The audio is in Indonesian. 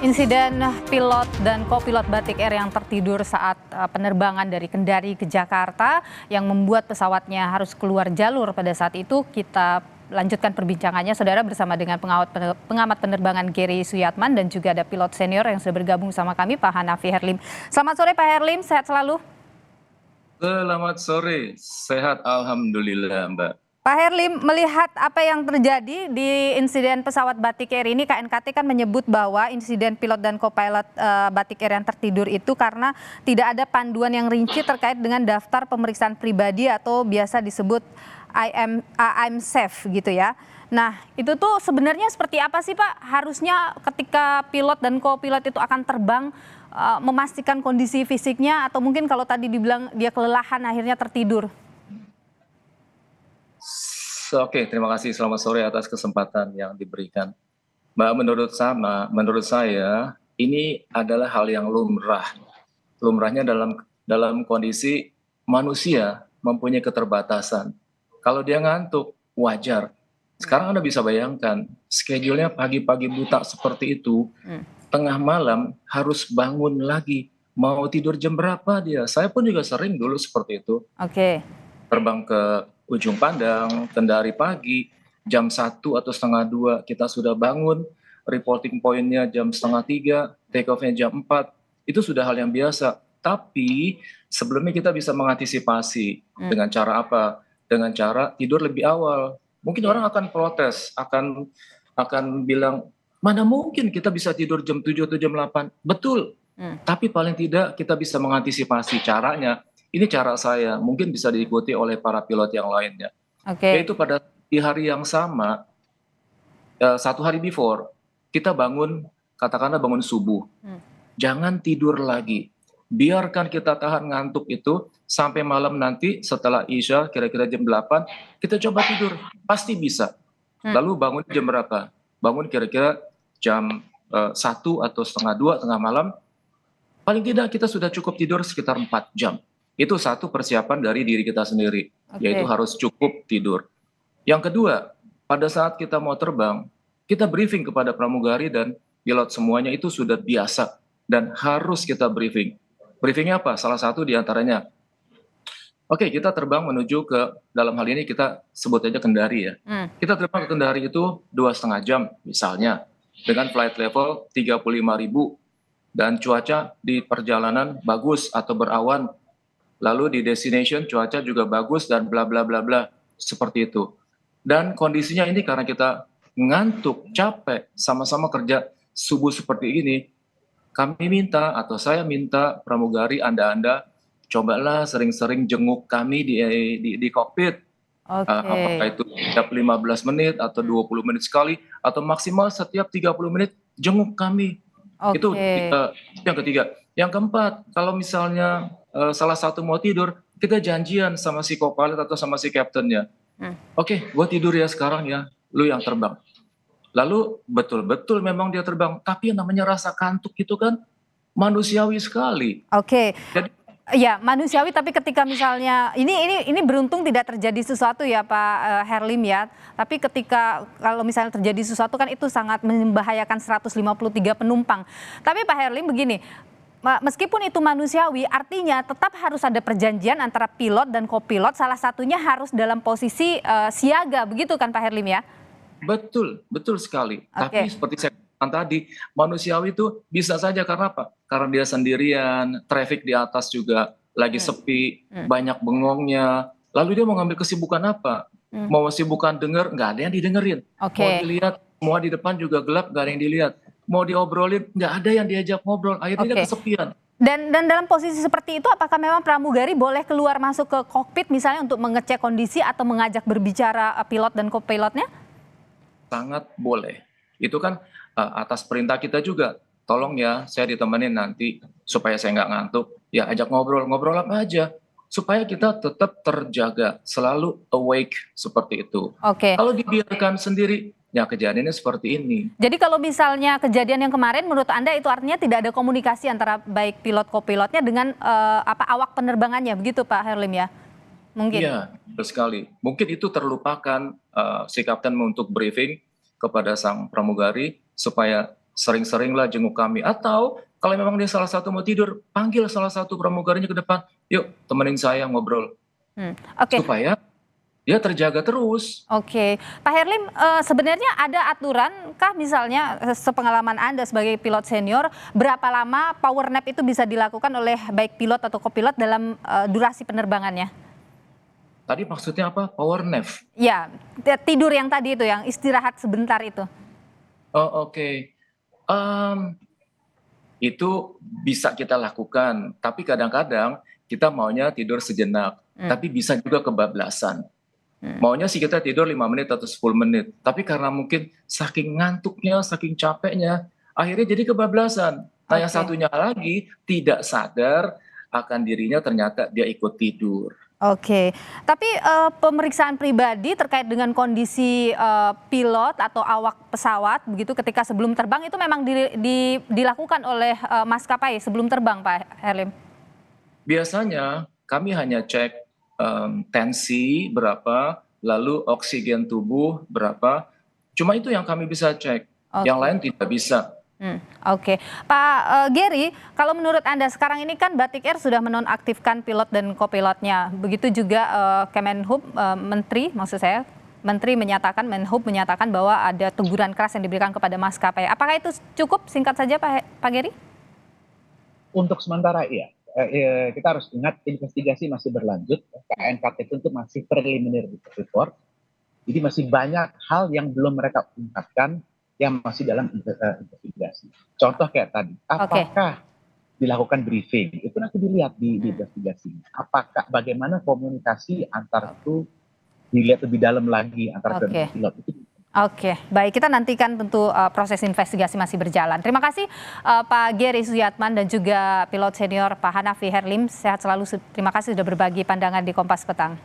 Insiden pilot dan kopilot Batik Air yang tertidur saat penerbangan dari Kendari ke Jakarta yang membuat pesawatnya harus keluar jalur pada saat itu, kita lanjutkan perbincangannya saudara bersama dengan pengamat penerbangan Gary Suyatman dan juga ada pilot senior yang sudah bergabung sama kami Pak Hanafi Herlim. Selamat sore Pak Herlim, sehat selalu. Selamat sore, sehat alhamdulillah Mbak. Pak Herlim, melihat apa yang terjadi di insiden pesawat Batik Air ini, KNKT kan menyebut bahwa insiden pilot dan co-pilot Batik Air yang tertidur itu karena tidak ada panduan yang rinci terkait dengan daftar pemeriksaan pribadi atau biasa disebut I'm safe gitu ya. Nah, itu tuh sebenarnya seperti apa sih Pak? Harusnya ketika pilot dan co-pilot itu akan terbang memastikan kondisi fisiknya atau mungkin kalau tadi dibilang dia kelelahan akhirnya tertidur. Oke, terima kasih. Selamat sore atas kesempatan yang diberikan. Mbak, menurut saya ini adalah hal yang lumrah. Lumrahnya dalam kondisi manusia mempunyai keterbatasan. Kalau dia ngantuk, wajar. Sekarang Anda bisa bayangkan, schedule-nya pagi-pagi buta seperti itu, tengah malam harus bangun lagi. Mau tidur jam berapa dia? Saya pun juga sering dulu seperti itu. Oke. Terbang ke Ujung Pandang, Kendari pagi, jam 1 atau setengah 2 kita sudah bangun, reporting point-nya jam setengah 3, take off-nya jam 4, itu sudah hal yang biasa. Tapi sebelumnya kita bisa mengantisipasi dengan cara apa? Dengan cara tidur lebih awal. Mungkin orang akan protes, akan bilang, mana mungkin kita bisa tidur jam 7 atau jam 8? Betul, tapi paling tidak kita bisa mengantisipasi caranya. Ini cara saya, mungkin bisa diikuti oleh para pilot yang lainnya. Yaitu pada di hari yang sama, satu hari before, kita bangun, katakanlah bangun subuh. Jangan tidur lagi. Biarkan kita tahan ngantuk itu sampai malam nanti setelah Isya, kira-kira jam 8, kita coba tidur. Pasti bisa. Lalu bangun jam berapa? Bangun kira-kira jam 1 atau setengah 2, tengah malam. Paling tidak kita sudah cukup tidur sekitar 4 jam. Itu satu persiapan dari diri kita sendiri, yaitu harus cukup tidur. Yang kedua, pada saat kita mau terbang, kita briefing kepada pramugari dan pilot semuanya itu sudah biasa dan harus kita briefing. Briefingnya apa? Salah satu diantaranya, oke, kita terbang menuju ke, dalam hal ini kita sebut aja Kendari ya. Kita terbang ke Kendari itu 2,5 jam misalnya, dengan flight level 35.000 dan cuaca di perjalanan bagus atau berawan. Lalu di destination cuaca juga bagus dan bla bla bla bla, seperti itu. Dan kondisinya ini karena kita ngantuk, capek, sama-sama kerja subuh seperti ini, kami minta atau saya minta pramugari Anda cobalah sering-sering jenguk kami di kokpit. Apakah itu setiap 15 menit atau 20 menit sekali atau maksimal setiap 30 menit jenguk kami. Itu yang ketiga. Yang keempat, kalau misalnya salah satu mau tidur, kita janjian sama si co-pilot atau sama si kaptennya. Oke, gue tidur ya sekarang ya, lu yang terbang. Lalu betul-betul memang dia terbang, tapi yang namanya rasa kantuk itu kan manusiawi sekali. Jadi, ya manusiawi, tapi ketika misalnya ini beruntung tidak terjadi sesuatu ya Pak Herlim ya. Tapi ketika kalau misalnya terjadi sesuatu kan itu sangat membahayakan 153 penumpang. Tapi Pak Herlim begini, meskipun itu manusiawi, artinya tetap harus ada perjanjian antara pilot dan kopilot. Salah satunya harus dalam posisi siaga, begitu kan Pak Herlim ya? Betul sekali. Tapi seperti saya katakan tadi, manusiawi itu bisa saja karena apa? Karena dia sendirian, traffic di atas juga lagi sepi, banyak bengongnya. Lalu dia mau ngambil kesibukan apa? Mau kesibukan denger, nggak ada yang didengerin. Mau dilihat, semua di depan juga gelap, nggak ada yang dilihat. Mau diobrolin, nggak ada yang diajak ngobrol. Akhirnya dia kesepian. Dan dalam posisi seperti itu, apakah memang pramugari boleh keluar masuk ke kokpit misalnya untuk mengecek kondisi atau mengajak berbicara pilot dan co-pilotnya? Sangat boleh. Itu kan atas perintah kita juga. Tolong ya, saya ditemenin nanti supaya saya nggak ngantuk. Ya ajak ngobrol apa aja. Supaya kita tetap terjaga, selalu awake seperti itu. Kalau dibiarkan sendiri, ya kejadiannya seperti ini. Jadi kalau misalnya kejadian yang kemarin, menurut Anda itu artinya tidak ada komunikasi antara baik pilot co-pilotnya dengan awak penerbangannya, begitu Pak Herlim ya? Mungkin. Iya, betul sekali. Mungkin itu terlupakan si kapten untuk briefing kepada sang pramugari supaya sering-seringlah jenguk kami. Atau kalau memang dia salah satu mau tidur, panggil salah satu pramugaranya ke depan, yuk temenin saya ngobrol. Oke. Supaya dia terjaga terus. Oke, Pak Herlim, sebenarnya ada aturan kah misalnya sepengalaman Anda sebagai pilot senior, berapa lama power nap itu bisa dilakukan oleh baik pilot atau kopilot dalam durasi penerbangannya? Tadi maksudnya apa? Power nap? Ya, tidur yang tadi itu, yang istirahat sebentar itu. Oh, oke. Itu bisa kita lakukan, tapi kadang-kadang kita maunya tidur sejenak, tapi bisa juga kebablasan. Maunya sih kita tidur 5 menit atau 10 menit. Tapi karena mungkin saking ngantuknya, saking capeknya, akhirnya jadi kebablasan. Nah yang satunya lagi tidak sadar akan dirinya ternyata dia ikut tidur. Oke, tapi pemeriksaan pribadi terkait dengan kondisi pilot atau awak pesawat begitu ketika sebelum terbang itu memang dilakukan oleh maskapai sebelum terbang, Pak Herlim? Biasanya kami hanya cek tensi berapa, lalu oksigen tubuh berapa. Cuma itu yang kami bisa cek, yang lain tidak bisa. Oke, Pak Gary, kalau menurut Anda sekarang ini kan Batik Air sudah menonaktifkan pilot dan kopilotnya. Begitu juga Kemenhub, Menteri menyatakan, Menhub menyatakan bahwa ada teguran keras yang diberikan kepada maskapai. Apakah itu cukup? Singkat saja Pak Gary. Untuk sementara iya. Kita harus ingat investigasi masih berlanjut, KNKT itu masih preliminary report, jadi masih banyak hal yang belum mereka ungkapkan yang masih dalam investigasi. Contoh kayak tadi, apakah dilakukan briefing, itu nanti dilihat di investigasi. Apakah bagaimana komunikasi antar itu dilihat lebih dalam lagi antara pilot itu. Oke, baik, kita nantikan tentu proses investigasi masih berjalan. Terima kasih Pak Gary Suyatman dan juga pilot senior Pak Hanafi Herlim. Sehat selalu, terima kasih sudah berbagi pandangan di Kompas Petang.